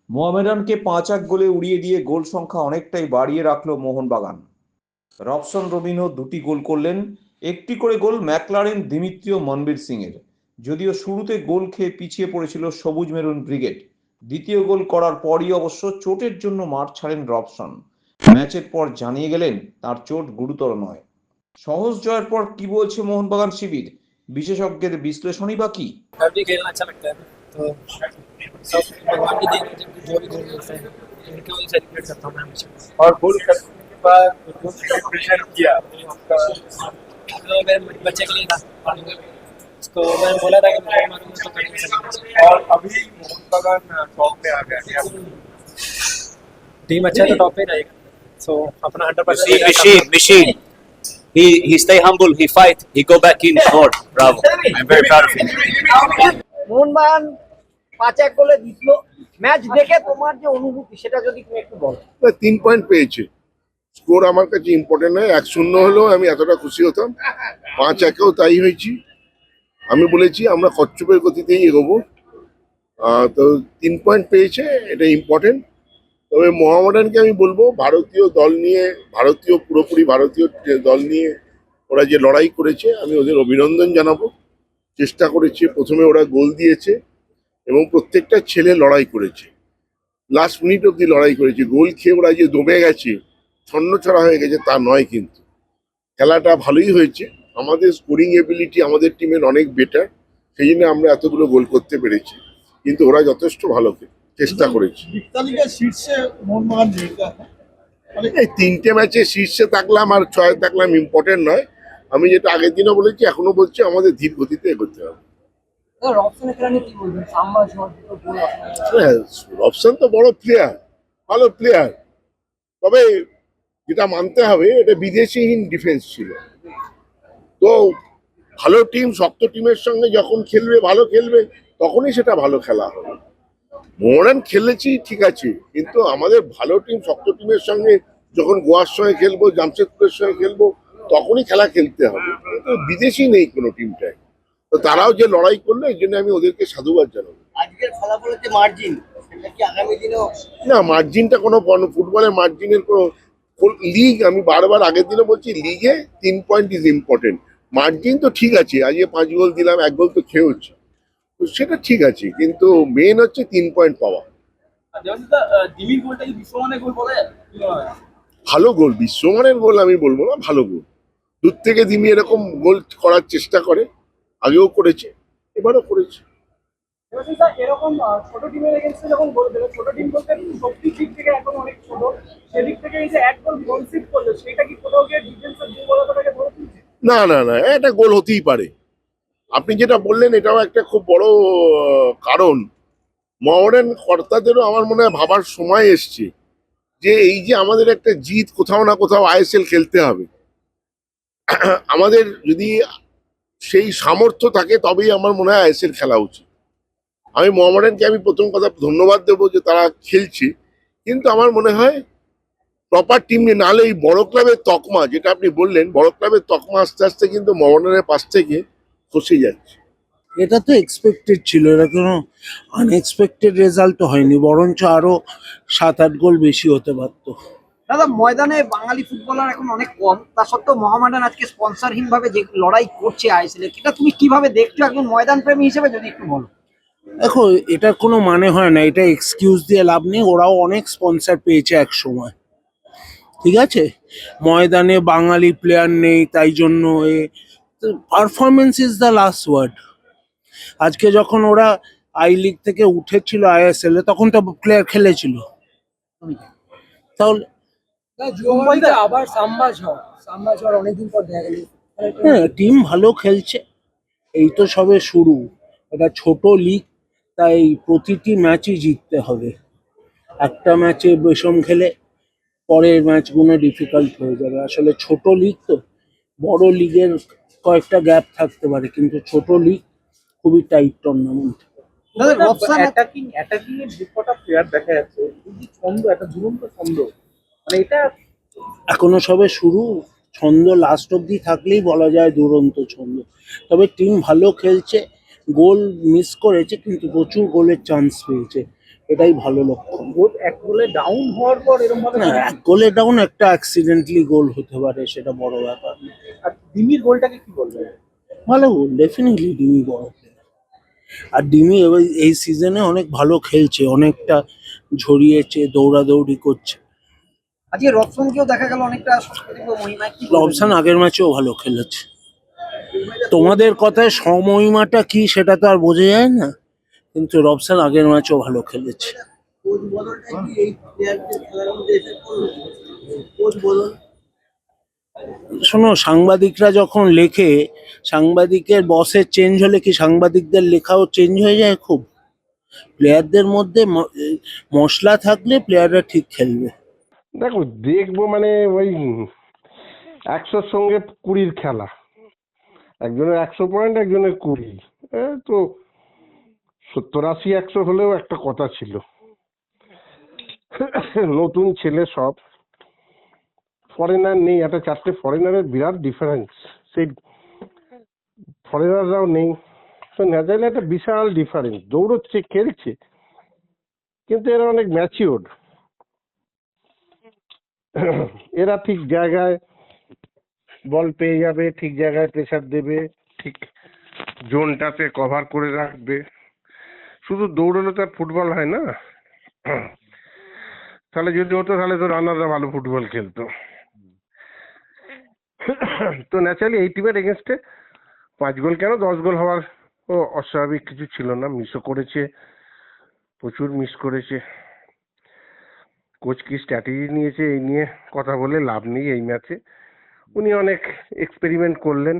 মোহামেডানকে 5-1 গোলে উড়িয়ে দিয়ে গোল সংখ্যা অনেকটাই বাড়িয়ে রাখল মোহনবাগান। রবসন রবিনহো 2টি গোল করলেন, একটি করে গোল ম্যাকলারেন, দিমিত্রিও, মনবীর সিংয়ের। যদিও শুরুতে গোল খেয়ে পিছিয়ে পড়েছিল সবুজ মেরুন ব্রিগেড। দ্বিতীয় গোল করার পরই অবশ্য চোটের জন্য মাঠ ছাড়েন রবসন। ম্যাচের পর জানিয়ে গেলেন তার চোট গুরুতর নয়। সহজ জয়ের পর কি বলছে মোহনবাগান শিবির, বিশেষজ্ঞের বিশ্লেষণই বা কি? अभी खेलना अच्छा लगता है ना, तो सब भगवान की देन है, जब जो भी गोल मिलते हैं तो उनके वजह सेलिब्रेट करता हूँ मैं हमेशा। और गोल करने के बाद जो सेलिब्रेशन किया आपका, तो मेरे बच्चे के लिए था, उसको मैंने बोला था कि मुझे मालूम है तो करेंगे सेलिब्रेशन। और अभी मोहनबागान टॉप में आ गया है। टीम अच्छा है तो टॉप पे ही रहेगा, सो अपना 100% See, machine. He stay humble. He fight. He go back in more. Bravo. I'm very proud of him. Mohun Bagan 5-1 গোলে জিতলো। ম্যাচ দেখে তোমার যে অনুভূতি সেটা যদি তুমি একটু বলো। 3 পয়েন্ট পেয়েছে। স্কোর আমার কাছে ইম্পর্টেন্ট নয়। 1-0 হলেও আমি এতটা খুশি হতাম। 5-1-এও তাই হয়েছি। আমি বলেছি আমরা কচ্ছপের গতিতেই এগোবো। তো 3 পয়েন্ট পেয়েছে, এটা ইম্পর্টেন্ট। তবে মোহামেডানকে আমি বলবো পুরোপুরি ভারতীয় দল নিয়ে ওরা যে লড়াই করেছে, আমি ওদের অভিনন্দন জানাবো। চেষ্টা করেছে, প্রথমে ওরা গোল দিয়েছে এবং প্রত্যেকটা ছেলে লড়াই করেছে, লাস্ট মিনিট অব্দি লড়াই করেছে। গোল খেয়ে ওরা যে দমে গেছে, ছন্নছড়া হয়ে গেছে তা নয়, কিন্তু খেলাটা ভালোই হয়েছে। আমাদের স্কোরিং এবিলিটি আমাদের টিমের অনেক বেটার, সেই জন্য আমরা এতগুলো গোল করতে পেরেছি। কিন্তু ওরা যথেষ্ট ভালো চেষ্টা করেছে। শীর্ষে মোহনবাগান এই 3টে ম্যাচে শীর্ষে থাকলাম আর 6 থাকলাম ইম্পর্টেন্ট নয়। আমি যেটা আগের দিনও বলেছি, এখনো বলছি, আমাদের ধীর গতিতে এগোতে হবে। রবসনের খেলা নিয়ে কি বলবেন? সাম্বা শট দুটো গোল হ্যাঁ, অপশন তো বড় প্লেয়ার, ভালো প্লেয়ার। তবে যেটা মানতে হবে, এটা বিদেশিহীন ডিফেন্স ছিল। তো ভালো টিম শক্ত টিমের সঙ্গে যখন খেলবে, ভালো খেলবে, তখনই সেটা ভালো খেলা হবে। মোহনবাগান খেলেছি ঠিক আছে, কিন্তু আমাদের ভালো টিম শক্ত টিমের সঙ্গে যখন গোয়ার সঙ্গে খেলবো, জামশেদপুরের সঙ্গে খেলবো, তখনই খেলা খেলতে হবে। কিন্তু বিদেশি নেই কোনো টিমটায়। তো তারাও যে লড়াই করলো, এই জন্য আমি ওদেরকে সাধুবাদ জানাবো। আজকের ফলাফলের যে মার্জিন সেটা কি আগামী দিনেও? না, মার্জিনটা কোনো ফুটবলের মার্জিনের কোনো লিগ, আমি বারবার আগের দিনে বলছি, লিগে 3 পয়েন্ট ইজ ইম্পর্টেন্ট। মার্জিন তো ঠিক আছে, আজকে 5 গোল দিলাম, 1 গোল তো খেয়ে হচ্ছে, তো সেটা ঠিক আছে, কিন্তু মেন হচ্ছে 3 পয়েন্ট পাওয়া। দিমির গোলটা কি বিশ্বমানের গোল বলে? ভালো গোল, বিশ্বমানের গোল আমি বলবো না, ভালো গোল। দূর থেকে দিমি এরকম গোল করার চেষ্টা করে, আগেও করেছে, এবারও করেছে। এরকম ছোট টিমের এগেন্স্টে যখন গোল দিল, ছোট টিম বলতে শক্তির দিক থেকে এখন অনেক ছোট, সেদিক থেকে এই যে 1 গোল কনসিড করলো, সেটা কি কোথাও গিয়ে ডিফেন্সের দুর্বলতাটাকে ধরে তুলছে? না না না, এটা গোল হতেই পারে। আপনি যেটা বললেন এটাও একটা খুব বড় কারণ। মোহামেডান কর্তাদেরও আমার মনে হয় ভাবার সময় এসছে যে এই যে আমাদের একটা জিত, কোথাও না কোথাও আইএসএল খেলতে হবে। আমাদের যদি সেই সামর্থ্য থাকে, তবেই আমার মনে হয় আইএসএল খেলা উচিত। আমি মোহামেডানকে আমি প্রথম কথা ধন্যবাদ দেবো যে তারা খেলছে, কিন্তু আমার মনে হয় প্রপার টিম নিয়ে, নাহলে এই বড় ক্লাবের তকমা, যেটা আপনি বললেন, বড় ক্লাবের তকমা আস্তে আস্তে কিন্তু মোহামেডানের পাশ থেকে খসে যাচ্ছে। এটা তো এক্সপেক্টেড ছিল, এটা কোনো আনএক্সপেক্টেড রেজাল্ট তো হয়নি, বরঞ্চ আরো 7-8 গোল বেশি হতে পারতো। দাদা, ময়দানে বাঙালি ফুটবলার এখন অনেক কম, তা সত্ত্বেও মোহামেডান আজকে স্পন্সরহীন ভাবে যে লড়াই করছে আইএসএল এ, এটা তুমি কিভাবে দেখছো একজন ময়দান প্রেমী হিসেবে, যদি একটু বলো? দেখো, এটার কোনো মানে হয় না, এটা এক্সকিউজ দিয়ে লাভ নেই। ওরাও অনেক স্পন্সর পেয়েছে এক সময়, ঠিক আছে? ময়দানে বাঙালি প্লেয়ার নেই, তাই জন্য performance is the last word. আজকে যখন ওরা আই লিগ থেকে উঠেছিল আইএসএল এ, তখন তো প্লেয়ার খেলেছিল, তাহলে মুম্বাইতে আবার সাম্বা ঝড় অনেকদিন পর দেখা গেল। হ্যাঁ, টিম ভালো খেলছে, এই তো সবে শুরু। এটা ছোট লিগ, তাই প্রতিটি ম্যাচই জিততে হবে। একটা ম্যাচে বেশম খেলে পরের ম্যাচগুলো ডিফিকাল্ট হয়ে যাবে। আসলে ছোট লিগ তো, বড় লিগের কয়েকটা গ্যাপ থাকতে পারে, কিন্তু ছোট লিগ খুবই টাইট টুর্নামেন্ট। দাদা, রবসন অ্যাটাকিং এর যে কটা প্লেয়ার দেখা যাচ্ছে, এই যে ছন্দ, একটা ঝুলন্ত ছন্দ, মানে এটা এখনো সবে শুরু, ছন্দ লাস্ট অব্দি থাকলেই বলা যায় দুরন্ত ছন্দ। তবে টিম ভালো খেলছে, গোল মিস করেছে কিন্তু প্রচুর গোলের চান্স পেয়েছে। এটাই ভালো লক্ষণ। গোল এক গোলে ডাউন হওয়ার পর এরকম ভাবে না, এক গোলে ডাউন, একটা অ্যাক্সিডেন্টলি গোল হতে পারে, সেটা বড় ব্যাপার না। আর ডিমির গোলটাকে কি বলবে? ভালো গোল, ডেফিনেটলি ডিমি বড় player। আর ডিমি এবার এই সিজনে অনেক ভালো খেলছে, অনেকটা ঝরিয়েছে, দৌড়াদৌড়ি করছে। আজকে রবসনকেও দেখা গেল অনেকটা সত্যি মহিমা কি বলবেন? রবসান আগের ম্যাচেও ভালো খেলেছে। তোমাদের কথায় সমহিমাটা কি সেটা তো আর বোঝা যায় না, কিন্তু রবসান আগের ম্যাচেও ভালো খেলেছে। কোচ বদলটা কি এই প্লেয়ারদের খেলার মধ্যে এফেক্ট করলো? কোচ বদল শোনো, সাংবাদিকরা যখন লেখে, সাংবাদিকের বসের চেঞ্জ হলে কি সাংবাদিকদের লেখাও চেঞ্জ হয়ে যায় খুব? প্লেয়ারদের মধ্যে মশলা থাকলে প্লেয়াররা ঠিক খেলবে। দেখো দেখবো মানে ওই 100-র সঙ্গে 20-র খেলা, একজনের 100 পয়েন্ট, একজনের 20। তো 70-80-100 হলেও একটা কথা ছিল। নতুন ছেলে সব, ফরেনার নেই, একটা 4টে ফরেনারের বিরাট ডিফারেন্স, সেই ফরেনাররাও নেই, তো ন্যাচারালি একটা বিশাল ডিফারেন্স। দৌড়চ্ছে, খেলছে, কিন্তু এরা অনেক ম্যাচিওর। এরা ঠিক জায়গায় বল পেয়ে যাবে, ঠিক জায়গায় প্রেসার দেবে, ঠিক জোনটাতে কভার করে রাখবে। শুধু দৌড়লে তো আর ফুটবল হয় না। তাহলে যদি হতো তাহলে তো রানাররা ভালো ফুটবল খেলতো। তো ন্যাচারালি এই টিমের এগেনস্টে 5 গোল কেন 10 গোল হওয়ার অস্বাভাবিক কিছু ছিল না। মিসও করেছে, প্রচুর মিস করেছে। কোচ কি স্ট্র্যাটেজি নিয়েছে এই নিয়ে কথা বলে লাভ নেই। এই ম্যাচে উনি অনেক এক্সপেরিমেন্ট করলেন,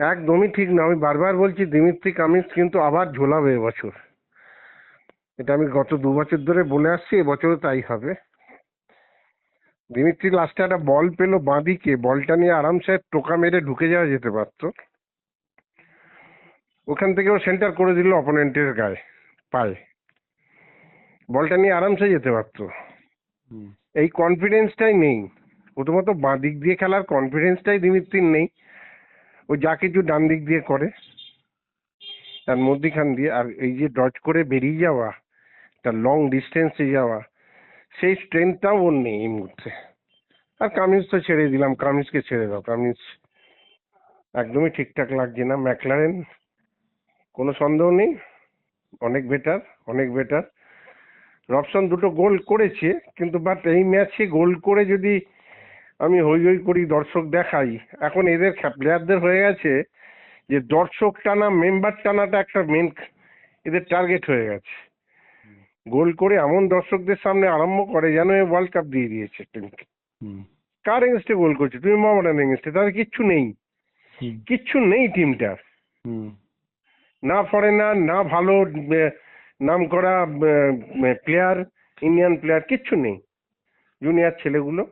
একদমই ঠিক না। আমি বারবার বলছি দিমিত্রি কামিন্স কিন্তু আবার ঝোলাবে এবছর, এটা আমি গত 2 বছর ধরে বলে আসছি, এবছরও তাই হবে। দিমিত্রি লাস্টে একটা বল পেলো বাঁদিকে, বলটা নিয়ে আরামসে টোকা মেরে ঢুকে যাওয়া যেতে পারতো, ওখান থেকে ও সেন্টার করে দিল অপোনেন্টের গায়ে, পায়ে, বলটা নিয়ে আরামসে যেতে পারতো। এই কনফিডেন্সটাই নেই, প্রথমত বাঁ দিক দিয়ে খেলার কনফিডেন্সটাই দিমিত্রির নেই। ও যা কিছু ডান দিক দিয়ে করে, তার মধ্যিখান দিয়ে, আর এই যে ডজ করে বেরিয়ে যাওয়া, তার লং ডিস্টেন্সে যাওয়া, সেই স্ট্রেংথটাও ওর নেই এই মুহূর্তে। আর কামিন্স তো ছেড়ে দিলাম, কামিন্সকে ছেড়ে দাও, কামিন্স একদমই ঠিকঠাক লাগছে না। ম্যাকলারেন কোনো সন্দেহ নেই, অনেক বেটার, অনেক বেটার। রবসন 2টো গোল করেছে, কিন্তু বাট এই ম্যাচে গোল করে যদি আমি হই হই করি, দর্শক দেখাই, এখন এদের প্লেয়ারদের হয়ে গেছে যে দর্শক টানা, মেম্বার টানাটা একটা মেন এদের টার্গেট হয়ে গেছে। গোল করে এমন দর্শকদের সামনে আরম্ভ করে যেন এ ওয়ার্ল্ড কাপ দিয়ে দিয়েছে টিমকে। কার এগেনস্টে গোল করছে তুমি? মোহামেডান এগেনস্টে। তাদের কিচ্ছু নেই, কিচ্ছু নেই টিমটার। না ফরেনার, না ভালো নাম করা প্লেয়ার, ইন্ডিয়ান প্লেয়ার, কিচ্ছু নেই, জুনিয়র ছেলেগুলো।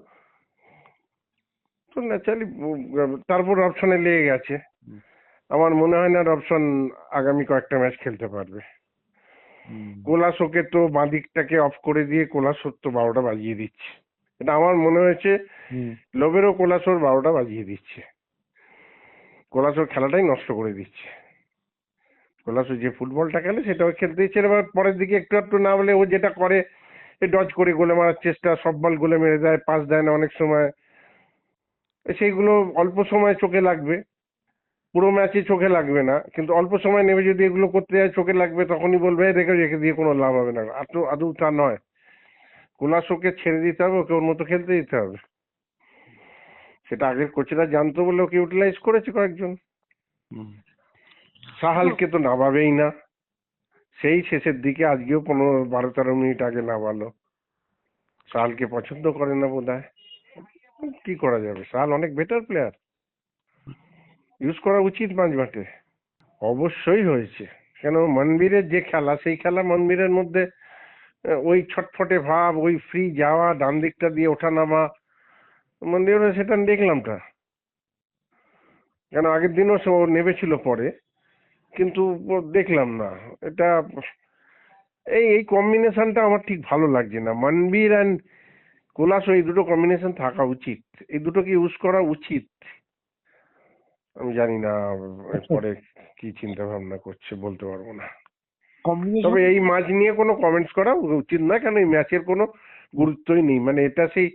তো ন্যাচারালি তারপর রবসনে লেগে গেছে। আমার মনে হয় না রবসন আগামী কয়েকটা ম্যাচ খেলতে পারবে। কোলাসোকে তো বাঁদিকটাকে অফ করে দিয়ে কোলাসোর তো 12টা বাজিয়ে দিচ্ছে, এটা আমার মনে হয়েছে। লোবেরও কোলাসোর 12টা বাজিয়ে দিচ্ছে, কোলাসোর খেলাটাই নষ্ট করে দিচ্ছে। কোলাসো যে ফুটবলটা খেলে সেটাও খেলতে দিচ্ছে। এবার পরের দিকে একটু একটু না বলে ও যেটা করে, ডজ করে গোলে মারার চেষ্টা, সব বল গোলে মেরে দেয়, পাস দেয় না অনেক সময়। সেইগুলো অল্প সময় চোখে লাগবে, পুরো ম্যাচে চোখে লাগবে না, কিন্তু অল্প সময় নেবে যদি এগুলো করতে যায় চোখে লাগবে, তখনই বলবে রেখে দিয়ে কোনো লাভ হবে না। আদৌ তা নয়। কোলাসোকে ছেড়ে দিতে হবে, ওকে ওর মতো খেলতে দিতে হবে। সেটা আগের কোচেরা জানতো বলে ওকে ইউটিলাইজ করেছে কয়েকজন। সাহালকে তো নামাবেই না, সেই শেষের দিকে আজকেও 15-12-13 মিনিট আগে নামালো। সাহালকে পছন্দ করে না বোধহয়, কি করা যাবে। সাহাল অনেক বেটার প্লেয়ার, ইউজ করা উচিত মাঝ মাঠে। অবশ্যই হয়েছে, কেন মনবীরের যে খেলা, সেই খেলা মনবীরের মধ্যে ওই ছটফটে ভাব, ওই ফ্রি যাওয়া, ডান দিকটা দিয়ে ওঠা নামা, মনবীরের সেটা দেখলামটা। কেন আগের দিনও সে নেমেছিল পরে, কিন্তু দেখলাম না এটা। এই কম্বিনেশনটা আমার ঠিক ভালো লাগছে না। মনবীর অ্যান্ড কোলাসো, এই দুটো কম্বিনেশন থাকা উচিত, এই দুটোকে ইউজ করা উচিত। আমি জানি না পরে কি চিন্তা ভাবনা করছে, বলতে পারবো না। কম্বিনেশন তবে এই ম্যাচ নিয়ে কোনো কমেন্টস করা উচিত না, কারণ এই ম্যাচের কোনো গুরুত্বই নেই, মানে এটা সেই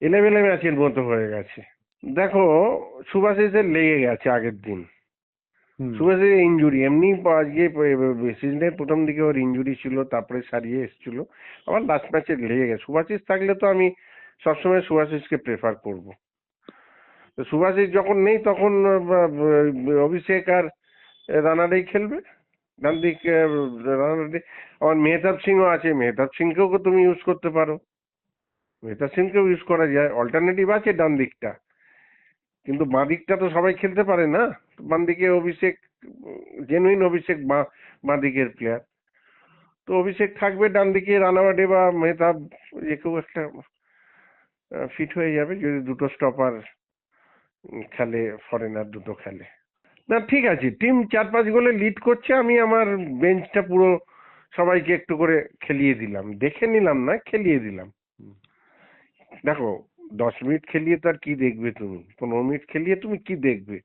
এলেবেলে ম্যাচের মতো হয়ে গেছে। দেখো, সুভাশিসের লেগে গেছে আগের দিন, সুভাশিসের ইনজুরি, এমনি আজকে সিজনের প্রথম দিকে ওর ইনজুরি ছিল, তারপরে সারিয়ে এসেছিল, আবার লাস্ট ম্যাচে লেগে গেছে। সুভাশিস থাকলে তো আমি সবসময় সুভাশিসকে প্রেফার করব। তো সুভাশিস যখন নেই তখন অভিষেক আর রানাডেই খেলবে, ডান দিক রানাডে। আবার মেহতাব সিংও আছে, মেহতাব সিংকেও তুমি ইউজ করতে পারো, মেহতাব সিংকেও ইউজ করা যায়, অল্টারনেটিভ আছে ডান দিকটা। কিন্তু বাঁ দিকটা তো সবাই খেলতে পারে না, বাঁ দিকে অভিষেক, জেনুইন অভিষেক বাঁ দিকের প্লেয়ার, তো অভিষেক থাকবে, ডান দিকে রানাওয়াডে বা মেহতাব যে কেউ একটা ফিট হয়ে যাবে যদি দুটো স্টপার খেলে, ফরেনার দুটো খেলে। না ঠিক আছে, টিম 4-5 গোলে লিড করছে, আমি আমার বেঞ্চটা পুরো সবাইকে একটু করে খেলিয়ে দিলাম, দেখে নিলাম না, খেলিয়ে দিলাম। দেখো, 10 মিনিট খেলিয়ে তো আর কি দেখবে তুমি, 15 মিনিট খেলিয়ে তুমি কি দেখবে?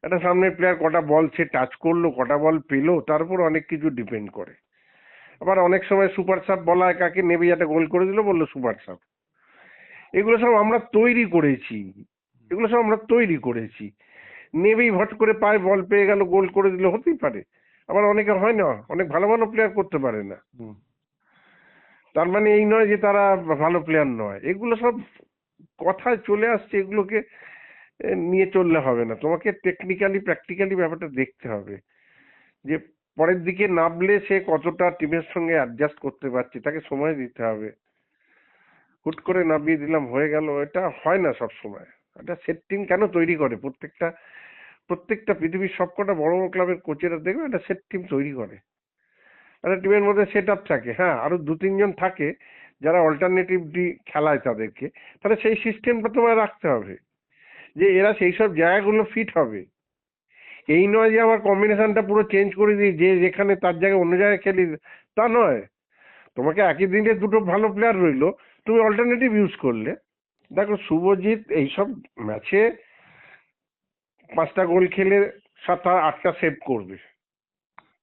একটা সামনের প্লেয়ার কটা বল সে টাচ করলো, কটা বল পেলো, তার উপর অনেক কিছু ডিপেন্ড করে। আবার অনেক সময় সুপার সাব বলা হয় কাকে, নেবে একটা গোল করে দিল বললো সুপার সাব। এগুলো সব আমরা তৈরি করেছি, এগুলো সব আমরা তৈরি করেছি। নেবেই ভট করে পায়, বল পেয়ে গেল, গোল করে দিল, হতেই পারে। আবার অনেকে হয় না, অনেক ভালো ভালো প্লেয়ার করতে পারে না, তার মানে এই নয় যে তারা ভালো প্লেয়ার নয়। এগুলো সব কথায় চলে আসছে, এগুলোকে নিয়ে চললে হবে না, তোমাকে টেকনিক্যালি প্র্যাকটিক্যালি ব্যাপারটা দেখতে হবে যে পরের দিকে নামলে সে কতটা টিমের সঙ্গে অ্যাডজাস্ট করতে পারছে, তাকে সময় দিতে হবে। হুট করে নামিয়ে দিলাম হয়ে গেল, এটা হয় না সব সময়। একটা সেট টিম কেন তৈরি করে, প্রত্যেকটা পৃথিবীর সবকটা বড় বড় ক্লাবের কোচেরা দেখবে একটা সেট টিম তৈরি করে, একটা টিমের মধ্যে সেট আপ থাকে, হ্যাঁ আরো 2-3 জন থাকে যারা অল্টারনেটিভলি খেলায় তাদেরকে, তাহলে সেই সিস্টেমটা তোমায় রাখতে হবে যে এরা সেই সব জায়গাগুলো ফিট হবে। এই নয় যে আমার কম্বিনেশনটা পুরো চেঞ্জ করে দিই, যে যেখানে তার জায়গায় অন্য জায়গায় খেলি, তা নয়। তোমাকে একই দিনে দুটো ভালো প্লেয়ার রইলো, তুমি অল্টারনেটিভ ইউজ করলে। দেখো, শুভজিৎ এইসব ম্যাচে 5টা গোল খেলে 7-8টা সেভ করবে,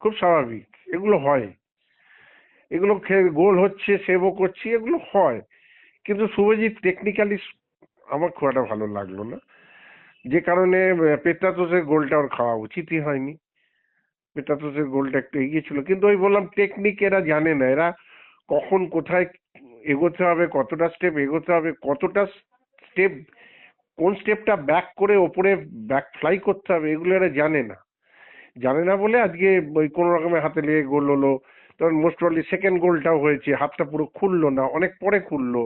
খুব স্বাভাবিক, এগুলো হয়, এগুলো গোল হচ্ছে, সেভও করছি, এগুলো হয়। কিন্তু শুভজিৎ টেকনিক্যালি আমার খুব একটা ভালো লাগলো না, যে কারণে পেত্রাতোসের গোলটা ওর খাওয়া উচিতই হয়নি। পেত্রাতোসের গোলটা একটু এগিয়ে ছিল, কিন্তু ওই বললাম টেকনিক এরা জানে না, এরা কখন কোথায় এগোতে হবে, কতটা স্টেপ এগোতে হবে, কতটা স্টেপ, কোন স্টেপটা ব্যাক করে ওপরে ব্যাক ফ্লাই করতে হবে, এগুলো এরা জানে না বলে আজকে ওই কোনো রকমের হাতে লেগে গোল হলো। তখন মোস্ট প্রবাবলি সেকেন্ড গোলটাও হয়েছে, হাতটা পুরো খুললো না, অনেক পরে খুললো,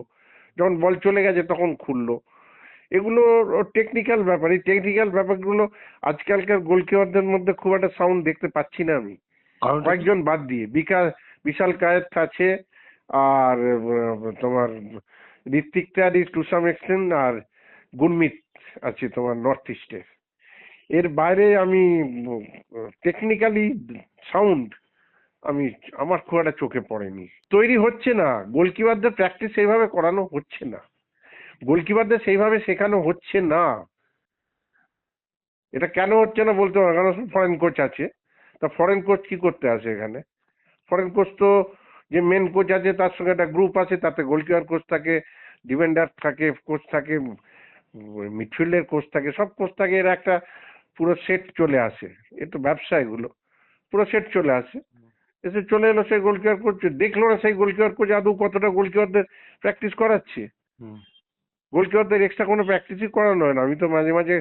যখন বল চলে গেছে তখন খুললো। এগুলো টেকনিক্যাল ব্যাপার, এই টেকনিক্যাল ব্যাপারগুলো আজকালকার গোলকিপারদের মধ্যে খুব একটা সাউন্ড দেখতে পাচ্ছি না আমি, কয়েকজন বাদ দিয়ে। বিশাল কায়েত আছে, আর তোমার Ritwik is to some extent, আর গুরমিত আছে তোমার নর্থ ইস্টের। এর বাইরে আমি টেকনিক্যালি সাউন্ড আমার খুব একটা চোখে পড়েনি, তৈরি হচ্ছে না। গোলকিপারদের প্র্যাকটিস সেইভাবে করানো হচ্ছে না, গোলকিপারদের সেইভাবে শেখানো হচ্ছে না। এটা কেন হচ্ছে না বলতে পারবো, কারণ ফরেন কোচ আছে। তা ফরেন কোচ কি করতে আসে এখানে? ফরেন কোচ তো যে মেন কোচ আছে তার সঙ্গে একটা গ্রুপ আছে, তাতে গোলকিপার কোচ থাকে, ডিফেন্ডার থাকে, কোচ থাকে, মিডফিল্ডের কোচ থাকে, সব কোচ থাকে, এর একটা পুরো সেট চলে আসে। এ তো ব্যবসা, এগুলো পুরো সেট চলে আসে। এসে চলে এলো সেই গোলকিপার কোচ, দেখলো না সেই গোলকিপার কোচ আদৌ কতটা গোলকিপারদের প্র্যাকটিস করাচ্ছে। গোলকিপারদের এক্সট্রা কোনো প্র্যাকটিসই করানো হয় না। আমি তো মাঝে মাঝে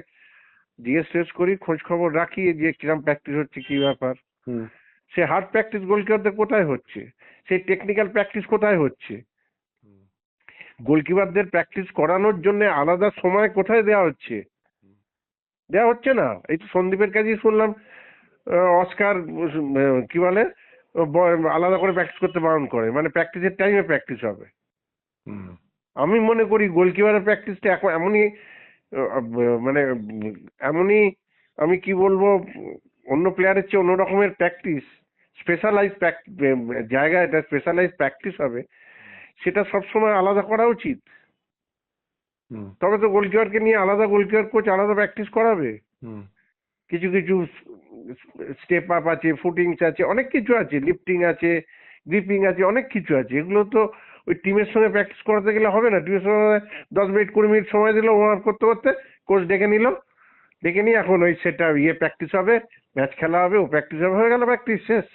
জিজ্ঞেস টেস করি, খোঁজ খবর রাখি যে কিরম প্র্যাকটিস হচ্ছে, কি ব্যাপার। সে হার্ড প্র্যাকটিস গোলকিপারদের কোথায় হচ্ছে, সেই টেকনিক্যাল প্র্যাকটিস কোথায় হচ্ছে? গোলকিপারদের প্র্যাকটিস করানোর জন্য আলাদা সময় কোথায় দেওয়া হচ্ছে? দেওয়া হচ্ছে না। এই তো সন্দীপের কাছেই শুনলাম অস্কার কি বলে আলাদা করে প্র্যাকটিস করতে বারণ করে, মানে প্র্যাকটিসের টাইমে প্র্যাকটিস হবে। আমি মনে করি গোলকিপারের প্র্যাকটিসটা এখন এমনই মানে এমনই, আমি কি বলবো, অন্য প্লেয়ারের চেয়ে অন্য রকমের প্র্যাকটিস, স্পেশালাইজ জায়গায় এটা স্পেশালাইজ প্র্যাকটিস হবে, সেটা সবসময় আলাদা করা উচিত। তবে তো গোলকিপারকে নিয়ে আলাদা গোলকিপার কোচ আলাদা প্র্যাকটিস করাবে। কিছু কিছু স্টেপ আপ আছে, ফুটিংস আছে, অনেক কিছু আছে, লিফটিং আছে, গ্রিপিং আছে, অনেক কিছু আছে। এগুলো তো ওই টিমের সঙ্গে প্র্যাকটিস করাতে গেলে হবে না। টিমের সঙ্গে 10 মিনিট 20 মিনিট সময় দিল ওয়ার্ম আপ করতে করতে, কোচ ডেকে নিল, ডেকে নিয়ে এখন ওই সেটা প্র্যাকটিস হবে, ম্যাচ খেলা হবে, ও প্র্যাকটিস হবে, হয়ে গেল প্র্যাকটিস শেষ।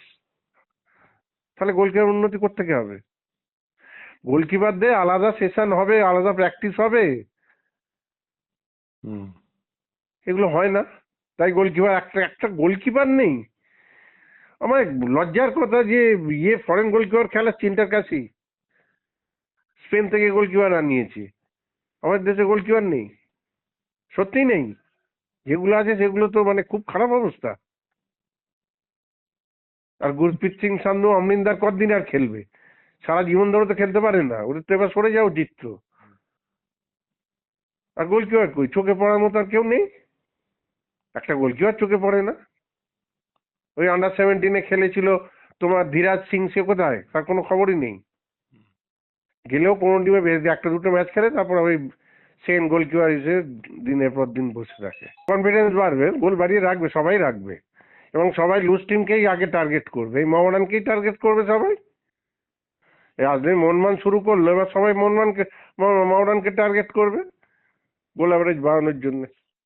তাহলে গোলকিপার উন্নতি করতে কি হবে? গোলকিপারদের আলাদা সেশন হবে, আলাদা প্র্যাকটিস হবে। এগুলো হয় না, তাই গোলকিপার একটা গোলকিপার নেই। আমার লজ্জার কথা যে ফরেন গোলকিপার খেলা চিন্তার কাছে স্পেন থেকে গোলকিপার আনিয়েছে, আমাদের দেশে গোলকিপার নেই, সত্যিই নেই। যেগুলো আছে সেগুলো তো মানে খুব খারাপ অবস্থা। আর গুরপ্রীত সিং সান্ধু, অমরিন্দর কতদিন আর খেলবে? সারা জীবন ধরে তো খেলতে পারে না, ওদের তো এবার সরে যাওয়া উচিত তো। আর গোলকিপার কই? চোখে পড়ার মতো আর কেউ নেই। একটা গোলকিপার চোখে পড়ে না। ওই আন্ডার 17 খেলেছিল তোমার ধীরাজ সিং, সে কোথায়? তার কোনো খবরই নেই। গেলেও কোনো টিমে একটা দুটো ম্যাচ খেলে, তারপর ওই সেকেন্ড গোলকিপার হিসেবে দিনের পর দিন বসে থাকে। কনফিডেন্স বাড়বে, গোল বাড়িয়ে রাখবে, সবাই রাখবে, এবং সবাই লুজ টিমকেই আগে টার্গেট করবে। এই মোহামেডানকেই টার্গেট করবে সবাই। আজকে মোহনবাগান শুরু করলো, এবার সবাই মোহামেডানকে টার্গেট করবে গোল অ্যাভারেজ বাড়ানোর জন্য।